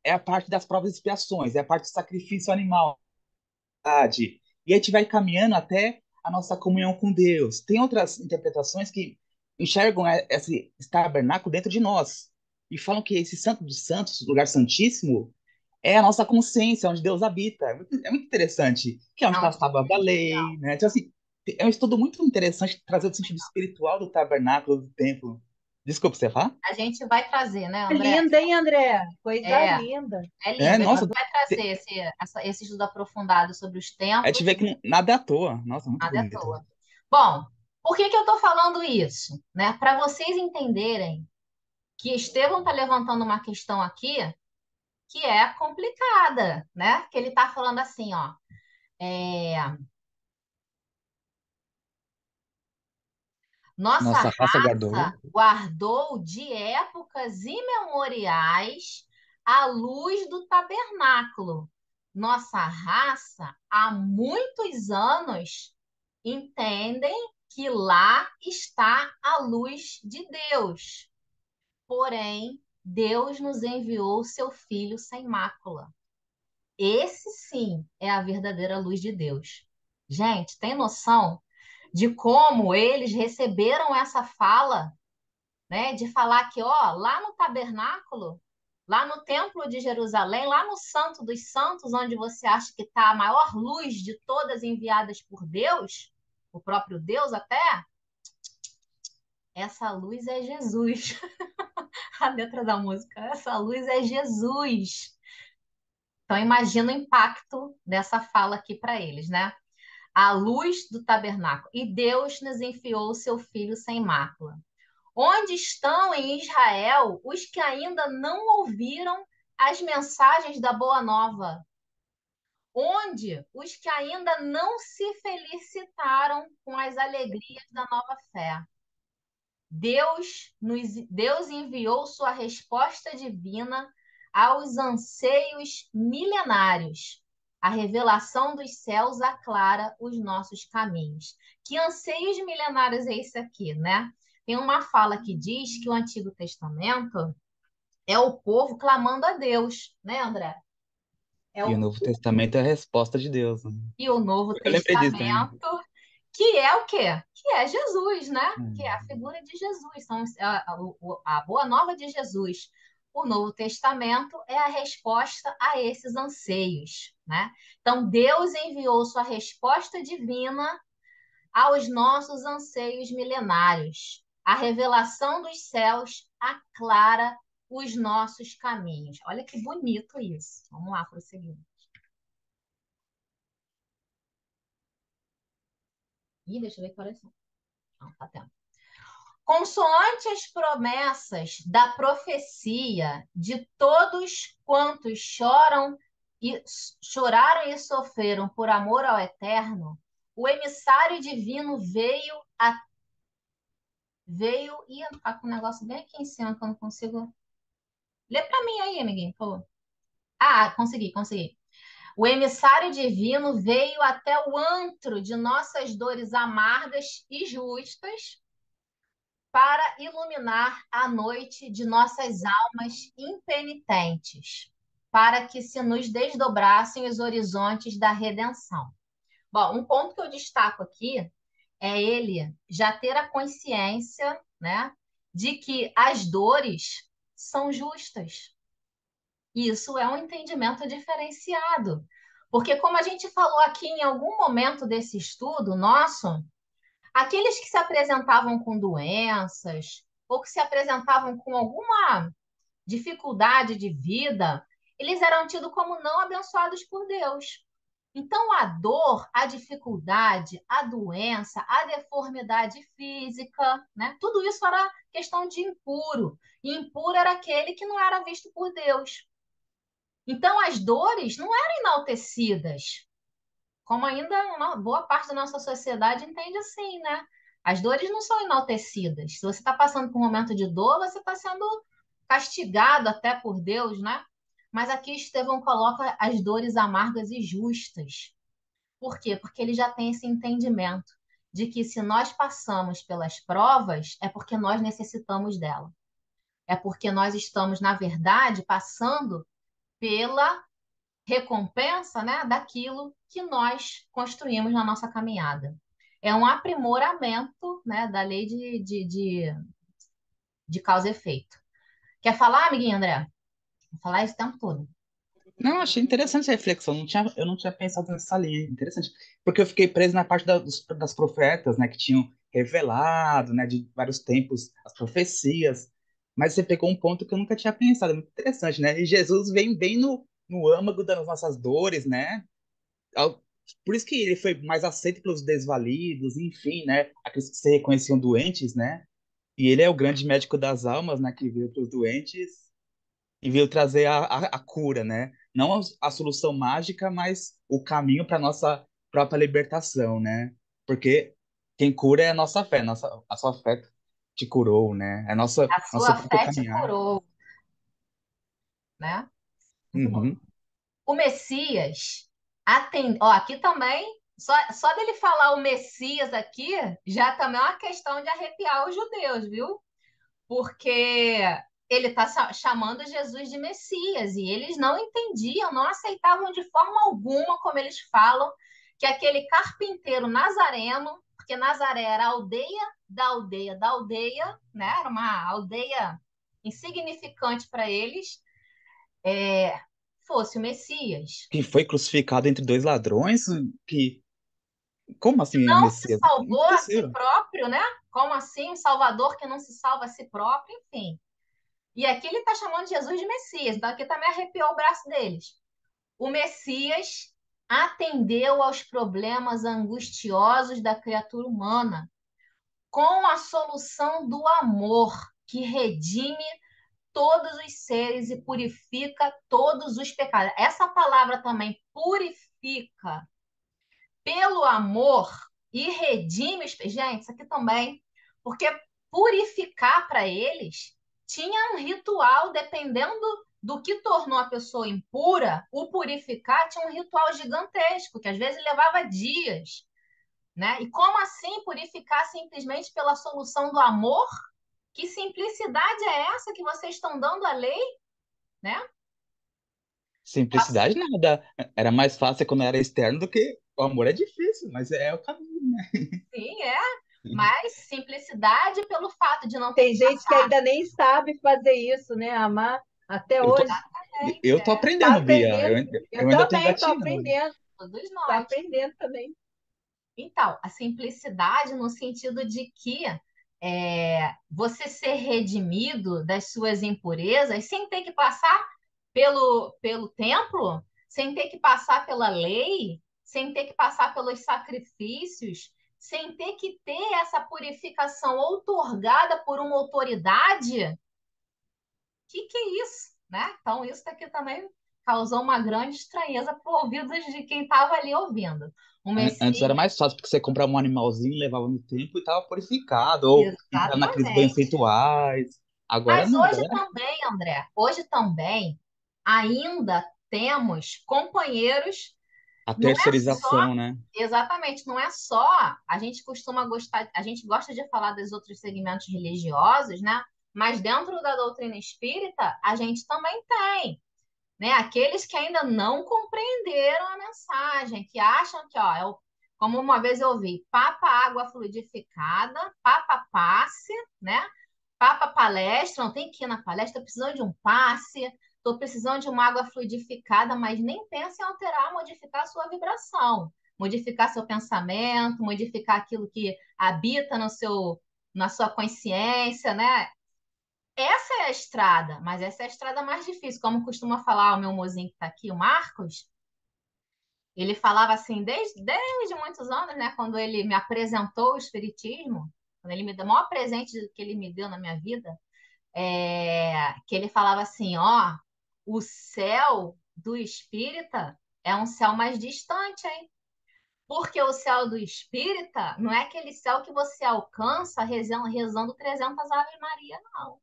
é a parte das provas e expiações, é a parte do sacrifício animal, verdade. E a gente vai caminhando até a nossa comunhão com Deus. Tem outras interpretações que enxergam esse tabernáculo dentro de nós e falam que esse Santo dos Santos, lugar santíssimo, é a nossa consciência, onde Deus habita. É muito interessante, que é onde está Não, as tábuas da lei, né? Então, assim, é um estudo muito interessante trazer o sentido espiritual do tabernáculo, do templo. Desculpa, você falar? a gente vai trazer, né, André? Linda, hein, André? Coisa É, linda. é É, lindo. A gente nossa, vai trazer esse estudo aprofundado sobre os a gente templos, vê que nada é à toa. Nossa, muito nada à bonito. toa. Bom, por que que eu estou falando isso? Né? Para vocês entenderem que Estevão está levantando uma questão aqui que é complicada, né? Que ele está falando assim, ó. é, Nossa Nossa raça raça guardou. guardou de épocas imemoriais a luz do tabernáculo. Nossa raça, há muitos anos, entendem que lá está a luz de Deus. Porém, Deus nos enviou seu Filho sem mácula. Esse sim é a verdadeira luz de Deus. Gente, tem noção de como eles receberam essa fala, né? De falar que, ó, lá no tabernáculo, lá no Templo de Jerusalém, lá no Santo dos Santos, onde você acha que está a maior luz de todas enviadas por Deus, o próprio Deus até, essa luz é Jesus. A letra da música, essa luz é Jesus. Então, imagina o impacto dessa fala aqui para eles, né? A luz do tabernáculo. E Deus nos enviou o seu filho sem mácula. Onde estão em Israel os que ainda não ouviram as mensagens da Boa Nova? Onde os que ainda não se felicitaram com as alegrias da nova fé? Deus enviou sua resposta divina aos anseios milenários. A revelação dos céus aclara os nossos caminhos. Que anseios milenários é esse aqui, né? Tem uma fala que diz que o Antigo Testamento é o povo clamando a Deus, né, André? É E o o... Novo Testamento é a resposta de Deus, né? E o Novo Eu lembrei disso também. Testamento, que é o quê? Que é Jesus, né? Que é a Hum. figura de Jesus. Então, a boa nova de Jesus. O Novo Testamento é a resposta a esses anseios, né? Então, Deus enviou sua resposta divina aos nossos anseios milenários. A revelação dos céus aclara os nossos caminhos. Olha que bonito isso. Vamos lá, prosseguindo. Ih, deixa eu ver que horas são. Não, tá tempo. Consoante as promessas da profecia de todos quantos choraram e sofreram por amor ao Eterno, o emissário divino veio e tá com um negócio bem aqui em cima que eu não consigo. Lê para mim aí, amiguinho, por favor. Ah, consegui. O emissário divino veio até o antro de nossas dores amargas e justas para iluminar a noite de nossas almas impenitentes, para que se nos desdobrassem os horizontes da redenção. Bom, um ponto que eu destaco aqui é ele já ter a consciência, né, de que as dores são justas. Isso é um entendimento diferenciado. Porque, como a gente falou aqui em algum momento desse estudo nosso, aqueles que se apresentavam com doenças ou que se apresentavam com alguma dificuldade de vida, eles eram tidos como não abençoados por Deus. Então, a dor, a dificuldade, a doença, a deformidade física, né? Tudo isso era questão de impuro. E impuro era aquele que não era visto por Deus. Então, as dores não eram enaltecidas, como ainda uma boa parte da nossa sociedade entende assim, né? As dores não são enaltecidas. Se você está passando por um momento de dor, você está sendo castigado até por Deus, né? Mas aqui Estevão coloca as dores amargas e justas. Por quê? Porque ele já tem esse entendimento de que se nós passamos pelas provas, é porque nós necessitamos dela. É porque nós estamos, na verdade, passando pela recompensa, né, daquilo que nós construímos na nossa caminhada. É um aprimoramento, né, da lei de causa e efeito. Quer falar, amiguinho André? Vou falar isso o tempo todo. Não, achei interessante a reflexão. Eu não tinha pensado nessa linha. Interessante. Porque eu fiquei preso na parte das profetas, né? Que tinham revelado, né? De vários tempos, as profecias. Mas você pegou um ponto que eu nunca tinha pensado. É muito interessante, né? E Jesus vem bem no âmago das nossas dores, né? Por isso que ele foi mais aceito pelos desvalidos, enfim, né? Aqueles que se reconheciam doentes, né? E ele é o grande médico das almas, né? Que veio para os doentes e veio trazer a cura, né? Não a solução mágica, mas o caminho para nossa própria libertação, né? Porque quem cura é a nossa fé, a sua fé te curou, né? É A nosso sua próprio fé te caminhar. curou, né? Muito bom. Uhum. O Messias atende. Ó, aqui também, só dele falar o Messias aqui, já também é uma questão de arrepiar os judeus, viu? Porque ele está chamando Jesus de Messias e eles não entendiam, não aceitavam de forma alguma, como eles falam, que aquele carpinteiro nazareno, porque Nazaré era a aldeia da aldeia da aldeia, né? Era uma aldeia insignificante para eles, fosse o Messias. Que foi crucificado entre dois ladrões? Que como assim, Não se Messias? salvou a si Impossível. próprio, né? Como assim? Um Salvador que não se salva a si próprio, enfim. E aqui ele está chamando Jesus de Messias, então aqui também arrepiou o braço deles. O Messias atendeu aos problemas angustiosos da criatura humana com a solução do amor que redime todos os seres e purifica todos os pecados. Essa palavra também, purifica, pelo amor e redime os pecados. Gente, isso aqui também, porque purificar para eles tinha um ritual, dependendo do que tornou a pessoa impura, o purificar tinha um ritual gigantesco, que às vezes levava dias, né? E como assim purificar simplesmente pela solução do amor? Que simplicidade é essa que vocês estão dando à lei, né? Simplicidade nada. Era mais fácil quando era externo do que o amor é difícil, mas é o caminho, né? Sim, é. Mas simplicidade pelo fato de não ter Tem que gente que passar. ainda nem sabe fazer isso, né? Amar até Eu tô, hoje. Exatamente, eu tô Está aprendendo, Bia. aprendendo. Eu Eu ainda tô também estou engatinhando. aprendendo. todos Está nós. aprendendo também. Então, a simplicidade no sentido de que você ser redimido das suas impurezas sem ter que passar pelo templo, sem ter que passar pela lei, sem ter que passar pelos sacrifícios, sem ter que ter essa purificação outorgada por uma autoridade. Que é isso, né? Então, isso daqui também causou uma grande estranheza para os ouvidos de quem estava ali ouvindo. O Antes era Messias, mais fácil, porque você comprava um animalzinho, levava no tempo e estava purificado, ou entrava naqueles banhos exatamente. rituais. Agora Mas não, hoje agora também, André, hoje também ainda temos companheiros, a não é só, terceirização, né? exatamente, não é só, a gente costuma gostar, a gente gosta de falar dos outros segmentos religiosos, né? Mas dentro da doutrina espírita, a gente também tem, né? Aqueles que ainda não compreenderam a mensagem, que acham que, ó, como uma vez eu ouvi, papa água fluidificada, papa passe, né? Papa palestra, não tem que ir na palestra, estou precisando de um passe, estou precisando de uma água fluidificada, mas nem pensa em alterar, modificar a sua vibração, modificar seu pensamento, modificar aquilo que habita no seu, na sua consciência, né? Essa é a estrada, mas essa é a estrada mais difícil. Como costuma falar o meu mozinho que está aqui, o Marcos, ele falava assim, desde muitos anos, né? Quando ele me apresentou o Espiritismo, quando ele me deu o maior presente que ele me deu na minha vida, que ele falava assim, ó, o céu do espírita é um céu mais distante, hein? Porque o céu do espírita não é aquele céu que você alcança rezando 300 Ave Maria, não.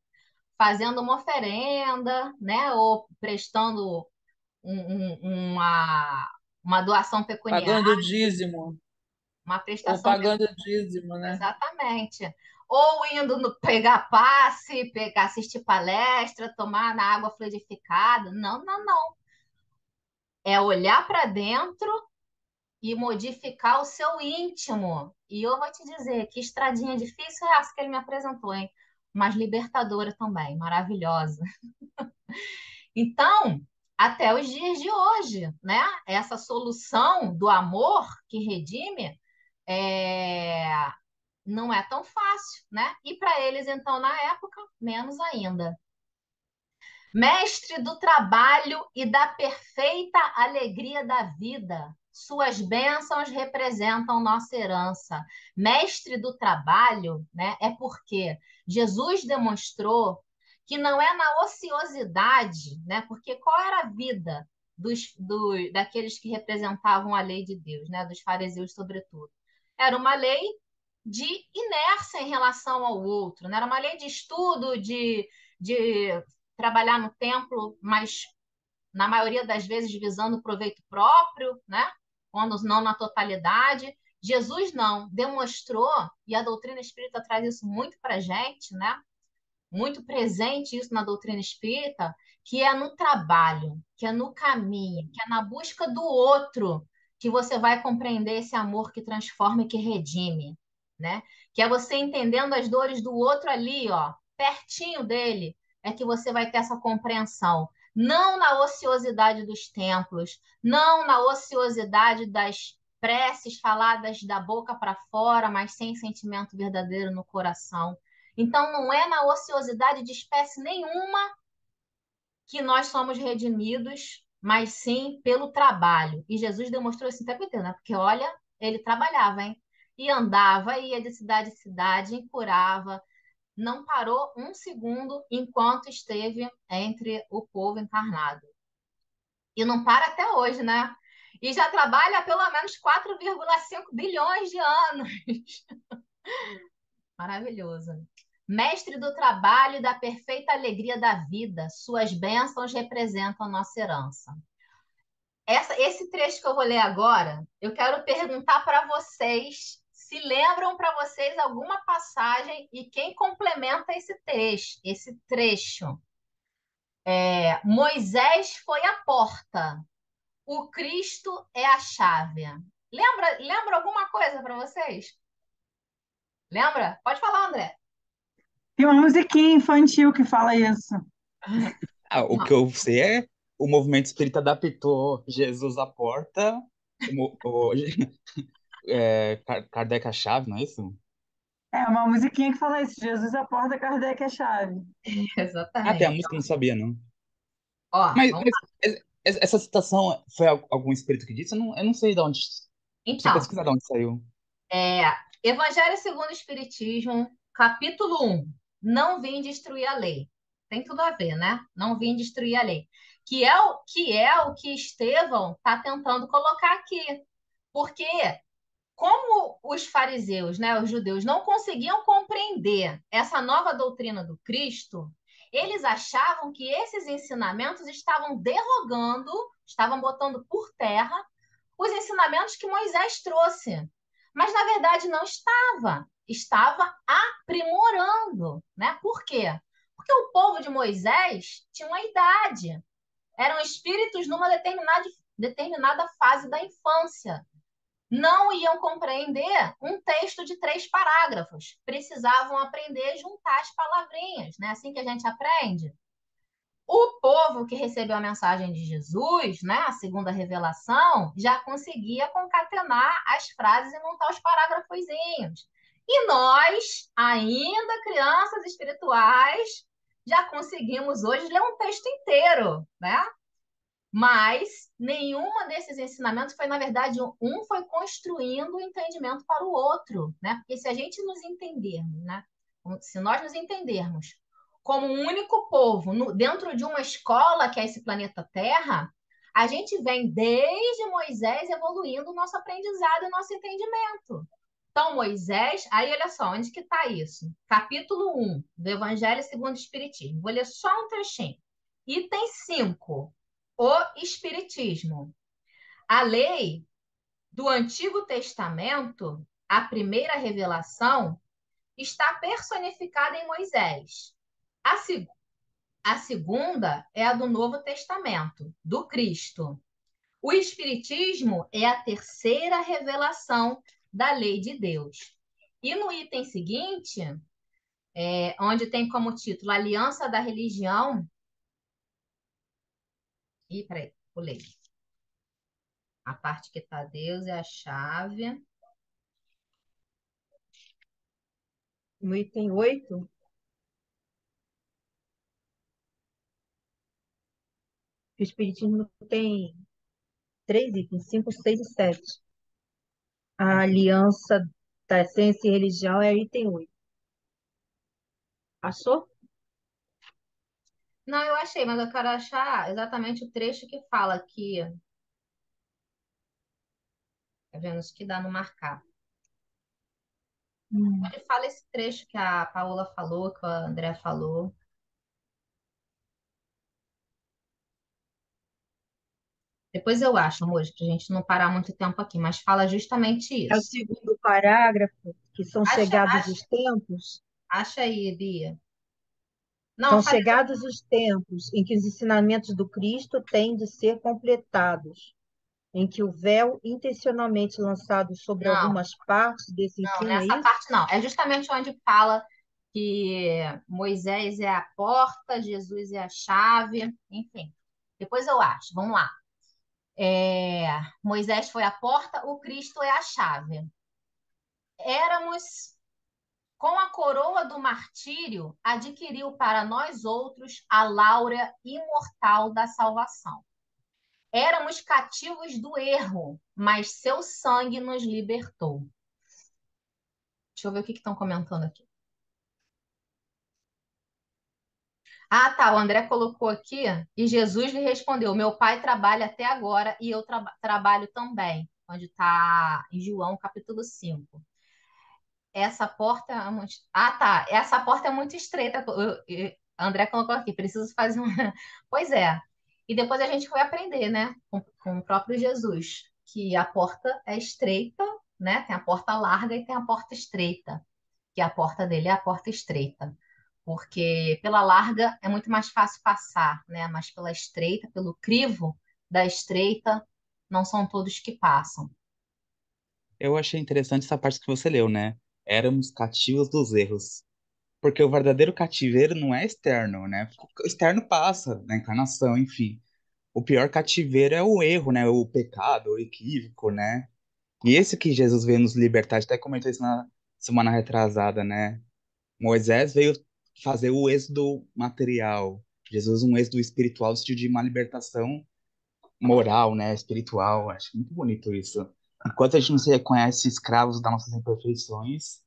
Fazendo uma oferenda, né? Ou prestando uma doação pecuniária, Pagando o dízimo, uma ou prestação pagando o dízimo, né? exatamente. Ou indo pegar passe, assistir palestra, tomar na água fluidificada. Não, não, não. É olhar para dentro e modificar o seu íntimo. E eu vou te dizer que estradinha difícil é essa que ele me apresentou, hein? Mas libertadora também, maravilhosa. Então, até os dias de hoje, né? Essa solução do amor que redime é, não é tão fácil, né? E para eles, então, na época, menos ainda. Mestre do trabalho e da perfeita alegria da vida. Suas bênçãos representam nossa herança. Mestre do trabalho, né? É porque Jesus demonstrou que não é na ociosidade, né? Porque qual era a vida daqueles que representavam a lei de Deus, né? Dos fariseus, sobretudo. Era uma lei de inércia em relação ao outro, né? Era uma lei de estudo, de trabalhar no templo, mas na maioria das vezes visando o proveito próprio, né? Quando não na totalidade. Jesus não, demonstrou, e a doutrina espírita traz isso muito para a gente, né? Muito presente isso na doutrina espírita, que é no trabalho, que é no caminho, que é na busca do outro, que você vai compreender esse amor que transforma e que redime, né? Que é você entendendo as dores do outro ali, ó, pertinho dele, é que você vai ter essa compreensão. Não na ociosidade dos templos, não na ociosidade das preces faladas da boca para fora, mas sem sentimento verdadeiro no coração. Então, não é na ociosidade de espécie nenhuma que nós somos redimidos, mas sim pelo trabalho. E Jesus demonstrou isso o tempo inteiro, né? Porque, olha, ele trabalhava, hein? E andava, ia de cidade em cidade, e curava, não parou um segundo enquanto esteve entre o povo encarnado. E não para até hoje, né? E já trabalha há pelo menos 4,5 bilhões de anos. Maravilhoso. Mestre do trabalho e da perfeita alegria da vida, suas bênçãos representam nossa herança. Esse trecho que eu vou ler agora, eu quero perguntar para vocês se lembram para vocês alguma passagem e quem complementa esse trecho. Moisés foi a porta, o Cristo é a chave. Lembra alguma coisa para vocês? Lembra? Pode falar, André. Tem uma musiquinha infantil que fala isso. O que eu sei é o movimento espírita adaptou Jesus à porta, Kardec à chave, não é isso? É uma musiquinha que fala isso. Jesus é a porta, Kardec é a chave. Tem a Exatamente. música, eu não sabia, não. Ó, Mas essa citação foi algum espírito que disse? Eu não sei de onde. Preciso então, pesquisar de onde saiu. é, Evangelho segundo o Espiritismo, capítulo 1. Não vim destruir a lei. Tem tudo a ver, né? Não vim destruir a lei. Que é o que Estevão está tentando colocar aqui. Porque como os fariseus, né, os judeus, não conseguiam compreender essa nova doutrina do Cristo, eles achavam que esses ensinamentos estavam derrogando, estavam botando por terra os ensinamentos que Moisés trouxe. Mas, na verdade, não estava. Estava aprimorando. Né? Por quê? Porque o povo de Moisés tinha uma idade. Eram espíritos numa determinada fase da infância. não iam compreender um texto de 3 parágrafos. Precisavam aprender a juntar as palavrinhas, né? Assim que a gente aprende. O povo que recebeu a mensagem de Jesus, né, a segunda revelação, já conseguia concatenar as frases e montar os parágrafozinhos. E nós, ainda crianças espirituais, já conseguimos hoje ler um texto inteiro, né? Mas nenhuma desses ensinamentos foi, na verdade, um foi construindo o entendimento para o outro, né? Porque se a gente nos entendermos, né? Se nós nos entendermos como um único povo dentro de uma escola que é esse planeta Terra, a gente vem desde Moisés evoluindo o nosso aprendizado e o nosso entendimento. Então, Moisés, aí olha só, onde que está isso? Capítulo 1 do Evangelho segundo o Espiritismo. Vou ler só um trechinho. Item 5, o Espiritismo. A lei do Antigo Testamento, a primeira revelação, está personificada em Moisés. A segunda é a do Novo Testamento, do Cristo. O Espiritismo é a terceira revelação da lei de Deus. E no item seguinte, onde tem como título Aliança da Religião. Peraí, pulei. A parte que está Deus é a chave. No item 8, o Espiritismo tem 3 itens, 5, 6 e 7. A aliança da ciência e religião é item 8. Achou? Não, eu achei, mas eu quero achar exatamente o trecho que fala aqui. Tá vendo? Isso que dá no marcar. Onde fala esse trecho que a Paola falou, que a André falou. Depois eu acho, amor, pra gente não parar muito tempo aqui, mas fala justamente É o isso. segundo parágrafo, que são Acha, chegados acha, os tempos. acha aí, Bia. Não, São fala. chegados os tempos em que os ensinamentos do Cristo têm de ser completados, em que o véu intencionalmente lançado sobre Não, algumas partes desse não, ensino, é nessa isso? parte não. É justamente onde fala que Moisés é a porta, Jesus é a chave, enfim. Depois eu acho. Vamos lá. Moisés foi a porta, o Cristo é a chave. Éramos, com a coroa do martírio, adquiriu para nós outros a láurea imortal da salvação. Éramos cativos do erro, mas seu sangue nos libertou. Deixa eu ver o que estão comentando aqui. Ah, tá. O André colocou aqui e Jesus lhe respondeu: Meu pai trabalha até agora e eu trabalho também. Onde está em João, capítulo 5. Essa porta é muito... Ah, tá. Essa porta é muito estreita. André colocou aqui, preciso fazer uma. Pois é. E depois a gente foi aprender, né? Com o próprio Jesus, que a porta é estreita, né? Tem a porta larga e tem a porta estreita. Que a porta dele é a porta estreita. Porque pela larga é muito mais fácil passar, né? Mas pela estreita, pelo crivo da estreita, não são todos que passam. Eu achei interessante essa parte que você leu, né? Éramos cativos dos erros. Porque o verdadeiro cativeiro não é externo, né? O externo passa, na encarnação, enfim. O pior cativeiro é o erro, né? O pecado, o equívoco, né? E esse que Jesus veio nos libertar, a gente até comentou isso na semana retrasada, né? Moisés veio fazer o êxodo material. Jesus, um êxodo espiritual, no sentido de uma libertação moral, né? Espiritual. Acho muito bonito isso. Enquanto a gente não se reconhece escravos das nossas imperfeições,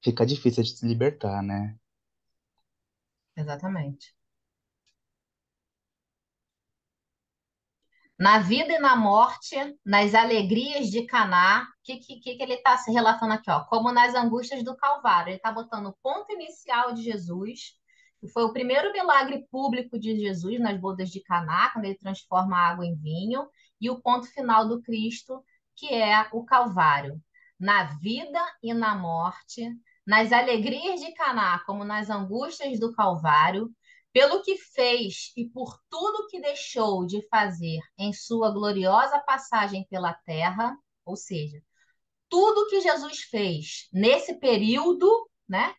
fica difícil de se libertar, né? Exatamente. Na vida e na morte, nas alegrias de Caná, o que ele está se relatando aqui? Ó? Como nas angústias do Calvário. Ele está botando o ponto inicial de Jesus, que foi o primeiro milagre público de Jesus nas bodas de Caná, quando ele transforma a água em vinho, e o ponto final do Cristo, que é o Calvário. Na vida e na morte, nas alegrias de Caná, como nas angústias do Calvário, pelo que fez e por tudo que deixou de fazer em sua gloriosa passagem pela terra, ou seja, tudo que Jesus fez nesse período, né,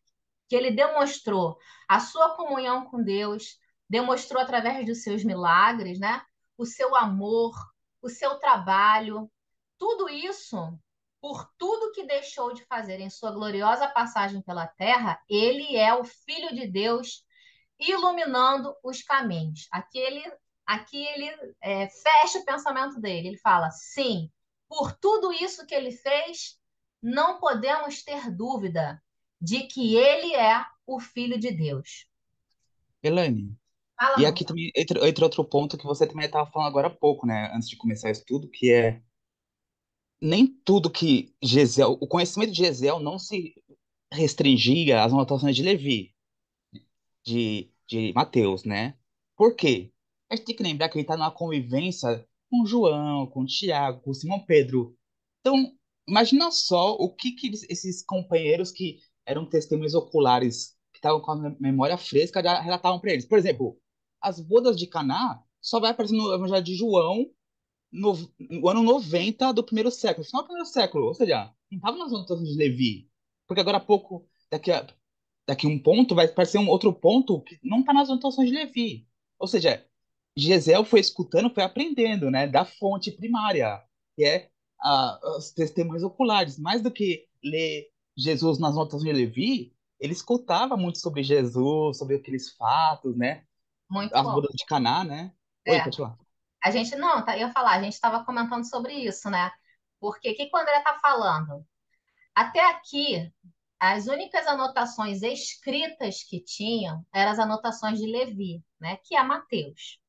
que ele demonstrou a sua comunhão com Deus, demonstrou através dos seus milagres, né, o seu amor, o seu trabalho, tudo isso, por tudo que deixou de fazer em sua gloriosa passagem pela terra, ele é o Filho de Deus iluminando os caminhos. Aqui ele fecha o pensamento dele. Ele fala: sim, por tudo isso que ele fez, não podemos ter dúvida de que ele é o Filho de Deus. Elaine, Fala, e amor. aqui também entra outro ponto que você também estava falando agora há pouco, né? Antes de começar isso tudo, que é nem tudo que Gesiel, o conhecimento de Gesiel não se restringia às anotações de Levi, de Mateus, né? Por quê? A gente tem que lembrar que ele está numa convivência com João, com Tiago, com Simão Pedro. Então, imagina só o que esses companheiros que eram testemunhas oculares, que estavam com a memória fresca, já relatavam para eles. Por exemplo, as bodas de Caná só vai aparecer no Evangelho de João no ano 90 do primeiro século, final do primeiro século, ou seja, não estava nas anotações de Levi. Porque agora há pouco, daqui um ponto, vai aparecer um outro ponto que não está nas anotações de Levi. Ou seja, Gesiel foi escutando, foi aprendendo, né, da fonte primária, que é os testemunhos oculares. Mais do que ler Jesus nas anotações de Levi, ele escutava muito sobre Jesus, sobre aqueles fatos, né, Muito as bom. bodas de Caná, né? Oi, É. pode falar. A gente, não, tá, eu ia falar, a gente estava comentando sobre isso, né? Porque o que que o André está falando? Até aqui, as únicas anotações escritas que tinham eram as anotações de Levi, né? Que é Mateus.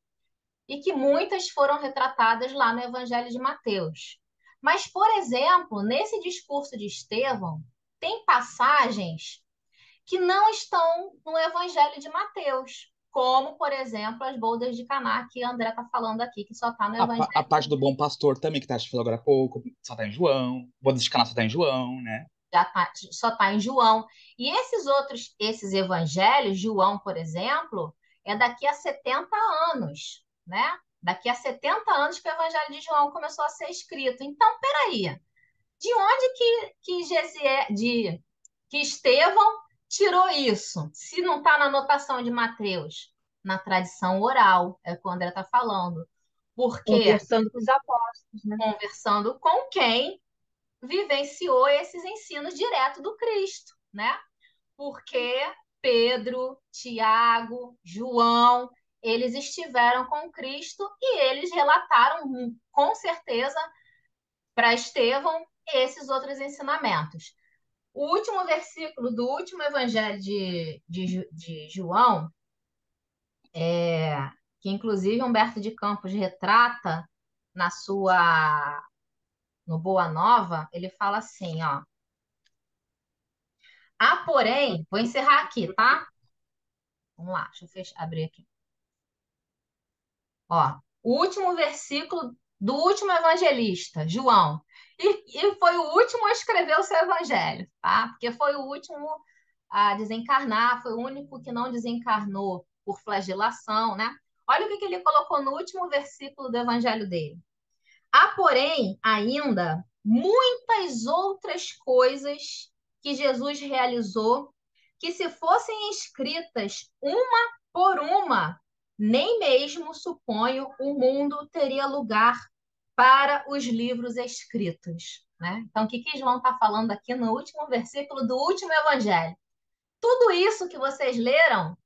E que muitas foram retratadas lá no Evangelho de Mateus. Mas, por exemplo, nesse discurso de Estevão, tem passagens que não estão no Evangelho de Mateus, como, por exemplo, as bodas de Caná, que a André está falando aqui, que só está no A Evangelho, parte do bom pastor também, que tá, a gente falou agora há pouco, só tá em João. Bodas de Caná só tá em João, né? só está em João. E esses evangelhos, João, por exemplo, é daqui a 70 anos, né? Daqui a 70 anos que o Evangelho de João começou a ser escrito. Então, peraí, de onde que Estevão tirou isso? Se não está na anotação de Mateus, na tradição oral, é o que o André está falando. Porque Conversando com os apóstolos, né? conversando com quem vivenciou esses ensinos direto do Cristo, né? Porque Pedro, Tiago, João, eles estiveram com Cristo e eles relataram com certeza para Estevão esses outros ensinamentos. O último versículo do último evangelho de João, que inclusive Humberto de Campos retrata na sua no Boa Nova, ele fala assim, ó: porém, vou encerrar aqui, tá? Vamos lá, deixa eu abrir aqui. Ó, o último versículo do último evangelista, João. E foi o último a escrever o seu evangelho, tá? Porque foi o último a desencarnar, foi o único que não desencarnou por flagelação, né? Olha o que ele colocou no último versículo do evangelho dele. Há, porém, ainda muitas outras coisas que Jesus realizou que, se fossem escritas uma por uma, nem mesmo, suponho, o mundo teria lugar para os livros escritos. Né? Então, o que João está falando aqui no último versículo do último evangelho? Tudo isso que vocês leram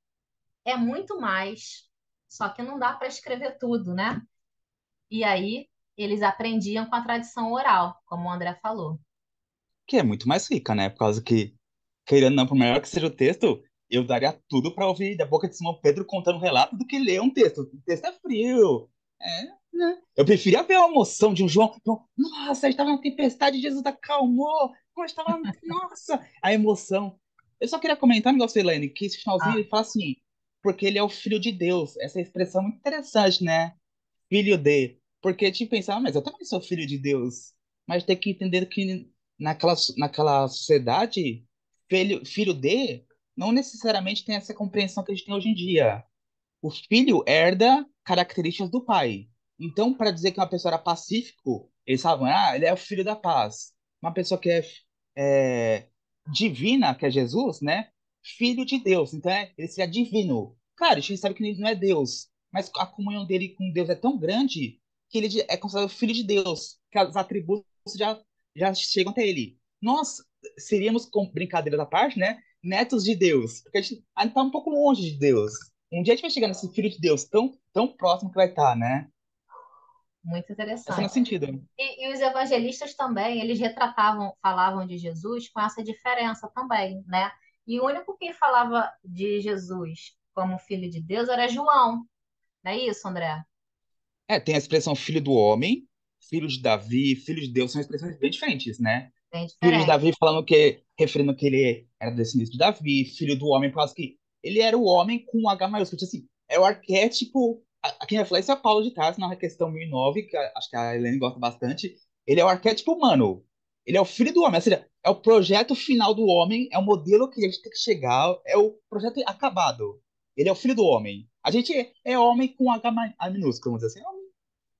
é muito mais, só que não dá para escrever tudo, né? E aí eles aprendiam com a tradição oral, como o André falou. Que é muito mais rica, né? Por causa que, querendo ou não, por melhor que seja o texto, eu daria tudo pra ouvir da boca de Simão Pedro contando um relato do que ler um texto. O texto é frio. É, né? Eu preferia ver a emoção de um João. Nossa, estava na tempestade, Jesus acalmou. Pô, estava. Nossa, a emoção. Eu só queria comentar um negócio, Elaine, que esse finalzinho Ah, ele fala assim, porque ele é o filho de Deus. Essa expressão é muito interessante, né? Filho de. Porque te pensar, mas eu também sou filho de Deus. Mas tem que entender que naquela sociedade, filho de não necessariamente tem essa compreensão que a gente tem hoje em dia. O filho herda características do pai. Então, para dizer que uma pessoa era pacífico, eles falavam, ele é o filho da paz. uma pessoa que é divina, que é Jesus, né? Filho de Deus. Então ele seria divino. Claro, a gente sabe que ele não é Deus, mas a comunhão dele com Deus é tão grande que ele é considerado filho de Deus, que os atributos já chegam até ele. Nós seríamos, com brincadeira da parte, né? Netos de Deus, porque a gente ainda está um pouco longe de Deus. Um dia a gente vai chegar nesse filho de Deus tão próximo que vai estar, né? Muito Essa não interessante. é sentido. E os evangelistas também, eles retratavam, falavam de Jesus com essa diferença também, né? E o único que falava de Jesus como filho de Deus era João, não é isso, André? Tem a expressão filho do homem, filho de Davi, filho de Deus, são expressões bem diferentes, né? Bem Filho de diferente. Davi falando que, referindo que ele era descendente de Davi, filho do homem, por causa que ele era o homem com um H maiúsculo. Tipo assim, é o arquétipo. Quem vai falar isso é Paulo de Tarso, na questão 1009, que acho que a Helene gosta bastante. Ele é o arquétipo humano. Ele é o filho do homem, ou seja, é o projeto final do homem, é o modelo que a gente tem que chegar, é o projeto acabado. Ele é o filho do homem. A gente é homem com H minúsculo, vamos dizer assim.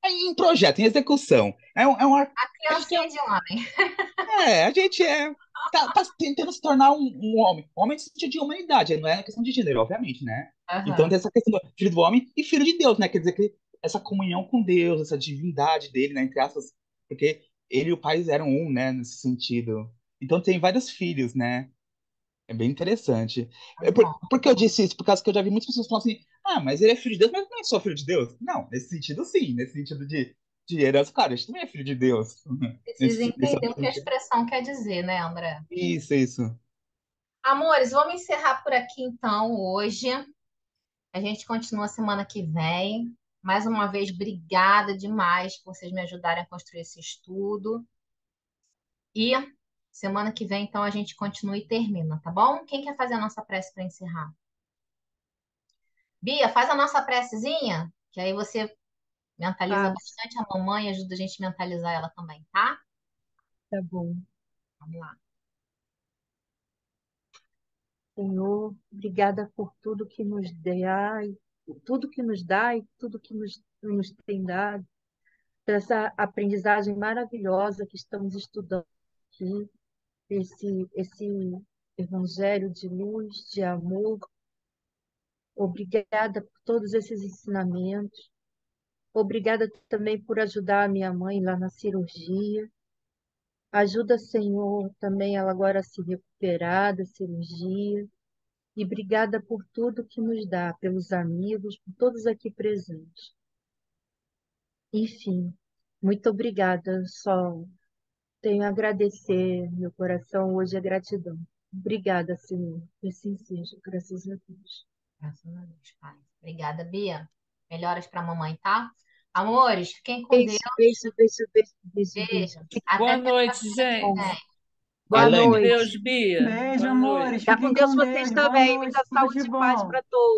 É em projeto, em execução. A A gente criancinha de homem. a gente tá tentando se tornar um homem no sentido de humanidade, não é questão de gênero, obviamente, né? Então Aham. tem essa questão do filho do homem e filho de Deus, né? Quer dizer que essa comunhão com Deus, essa divindade dele, né? Entre aspas, porque ele e o pai eram um, né? Nesse sentido. Então tem vários filhos, né? É bem interessante. Muito bom. Por que eu disse isso? Por causa que eu já vi muitas pessoas falando assim: mas ele é filho de Deus, mas não é só filho de Deus. Não, nesse sentido, sim. Nesse sentido de herança, claro, a gente também é filho de Deus. Precisa Nesse entender o outro que a sentido. expressão quer dizer, né, André? Isso. Amores, vamos encerrar por aqui então hoje. A gente continua semana que vem. Mais uma vez, obrigada demais por vocês me ajudarem a construir esse estudo. E semana que vem, então, a gente continua e termina, tá bom? Quem quer fazer a nossa prece para encerrar? Bia, faz a nossa precezinha, que aí você mentaliza Faço, bastante a mamãe e ajuda a gente a mentalizar ela também, tá? tá bom. Vamos lá. Senhor, obrigada por tudo que nos dá, tudo que nos dá e tudo que nos tem dado, por essa aprendizagem maravilhosa que estamos estudando aqui, esse evangelho de luz, de amor. Obrigada por todos esses ensinamentos. Obrigada também por ajudar a minha mãe lá na cirurgia. Ajuda, Senhor, também ela agora a se recuperar da cirurgia. E obrigada por tudo que nos dá, pelos amigos, por todos aqui presentes. Enfim, muito obrigada. Só tenho a agradecer. Meu coração hoje é gratidão. Obrigada, Senhor. Que assim seja, graças a Deus. Graças a Deus, Pai. Obrigada, Bia. Melhoras para a mamãe, tá? Amores, fiquem com Deus. Beijo, beijo, beijo, beijo, beijo, beijo. Beijo. Até Boa noite, terça-feira que gente. vem. Boa Fica com Elaine, Deus, noite. Bia. Beijo, Boa noite. amores. Fica com Fiquem Deus com vocês Deus. Boa também. noite. Muita Tudo saúde de e paz bom. para todos.